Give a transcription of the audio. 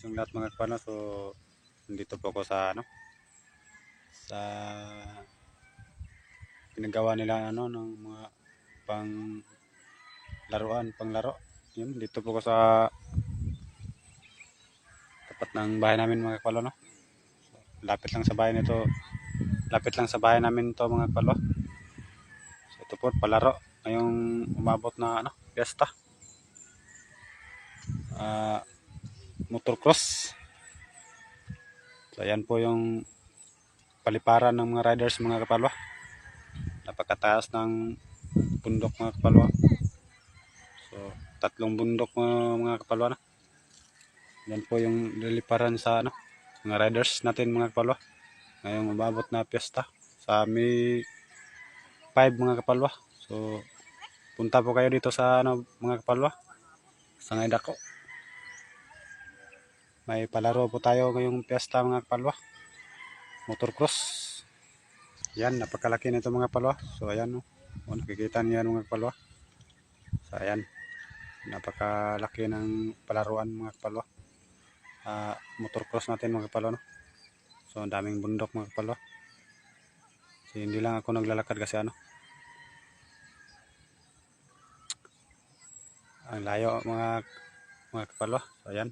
yung lahat mga kapano. So nandito po ako sa sa ginagawa nila ng mga pang panglaro. Yun, dito po ako sa tapat ng bahay namin mga kapalo, no. So, lapit lang sa bahay namin to mga kapalo. So ito po palaro ngayong umabot na fiesta. Motocross. So ayan po yung paliparan ng mga riders mga kapalwa. Napakataas ng bundok mga kapalwa. So tatlong bundok mga kapalwa na. Yan po yung liliparan sa mga riders natin mga kapalwa. Ngayong umabot na piyesta sa May 5 mga kapalwa. So punta po kayo dito sa mga kapalwa. Sa Ngaydako. May palaro po tayo ngayong piyesta mga kapalwa. Motorcross. Yan, napakalaki nito mga kapalwa. So ayan, nakikita niyo yan mga kapalwa. So ayan, napakalaki ng palaruan mga kapalwa. Motorcross natin mga kapalwa, no? So ang daming bundok mga kapalwa. So hindi lang ako naglalakad kasi ang layo mga kapalwa. So ayan.